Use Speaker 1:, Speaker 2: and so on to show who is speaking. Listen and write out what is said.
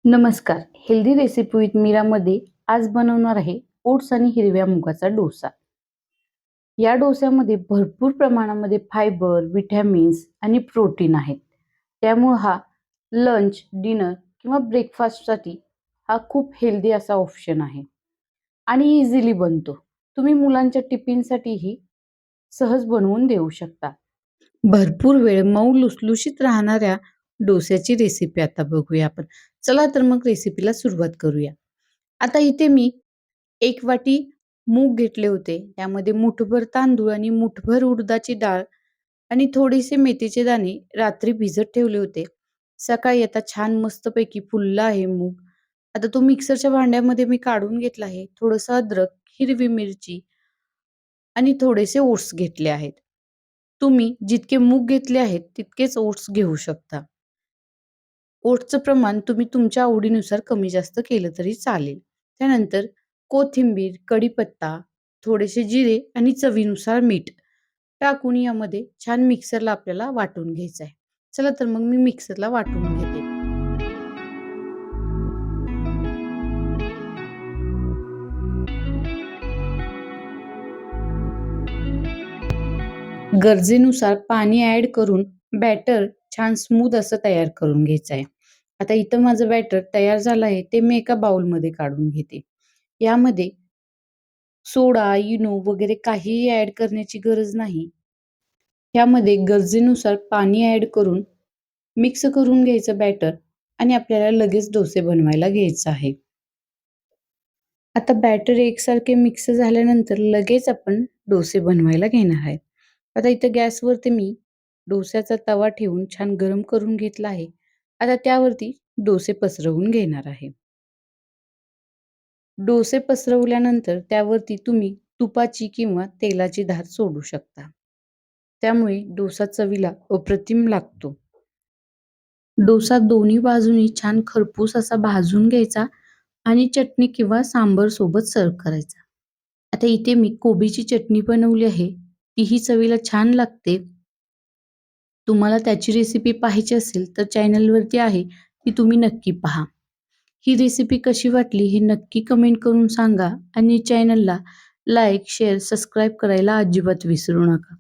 Speaker 1: नमस्कार. Healthy recipe with मीरामध्ये आज बनवणार आहे ओट्स आणि हिरव्या मुगाचा डोसा. या डोस्यामध्ये भरपूर प्रमाणामध्ये फायबर, व्हिटॅमिन्स आणि प्रोटीन आहेत. त्यामुळे हा लंच, डिनर किंवा ब्रेकफास्टसाठी हा खूप हेल्दी असा ऑप्शन आहे आणि इझिली बनतो. तुम्ही मुलांच्या टिफिनसाठीही सहज बनवून देऊ शकता. भरपूर वेळ मऊ लुसलुशीत राहणाऱ्या डोस्याची रेसिपी आता बघूया आपण. चला तर मग रेसिपीला सुरुवात करूया. आता इथे मी 1 वाटी मूग घेतले होते. त्यामध्ये मुठभर तांदूळ आणि मुठभर उडदाची डाळ आणि थोडेसे मेथीचे दाणे रात्री भिजत ठेवले होते. सकाळी आता छान मस्तपैकी फुलला आहे मूग. आता तो मिक्सरच्या भांड्यामध्ये मी काढून घेतला आहे. थोडंसं अद्रक, हिरवी मिरची आणि थोडेसे ओट्स घेतले आहेत. तुम्ही जितके मूग घेतले आहेत तितकेच ओट्स घेऊ शकता. ओट्सचं प्रमाण तुम्ही तुमच्या आवडीनुसार कमी जास्त केलं तरी चालेल. त्यानंतर कोथिंबीर, कढीपत्ता, थोडेसे जिरे आणि चवीनुसार मीठ टाकून यामध्ये छान मिक्सरला आपल्याला वाटून घ्यायचं आहे. चला तर मग मी मिक्सरला वाटून घेते. गरजेनुसार पाणी ॲड करून बॅटर छान स्मूथ असं तयार करून घ्यायचं आहे. आता इथं माझं बॅटर तयार झालं आहे, ते मी एका बाउलमध्ये काढून घेते. यामध्ये सोडा, इनो वगैरे काहीही ॲड करण्याची गरज नाही. यामध्ये गरजेनुसार पाणी ॲड करून मिक्स करून घ्यायचं बॅटर आणि आपल्याला लगेच डोसे बनवायला घ्यायचं आहे. आता बॅटर एकसारखे मिक्स झाल्यानंतर लगेच आपण डोसे बनवायला घेणार आहे. आता इथं गॅसवरती मी डोस्याचा तवा ठेवून छान गरम करून घेतला आहे. आता त्यावरती डोसे पसरवून घेणार आहे. डोसे पसरवल्यानंतर त्यावरती तुम्ही तुपाची किंवा तेलाची धार सोडू शकता. त्यामुळे डोसा चवीला अप्रतिम लागतो. डोसा दोन्ही बाजूनी छान खरपूस असा भाजून घ्यायचा आणि चटणी किंवा सांबर सोबत सर्व्ह करायचा. आता इथे मी कोबीची चटणी बनवली आहे. तीही चवीला छान लागते. तुम्हाला त्याची रेसिपी पाहायची असेल तर चॅनलवरती आहे, ती तुम्ही नक्की पहा. ही रेसिपी कशी वाटली हे नक्की कमेंट करून सांगा आणि चॅनलला लाईक, शेअर, सबस्क्राईब करायला अजिबात विसरू नका.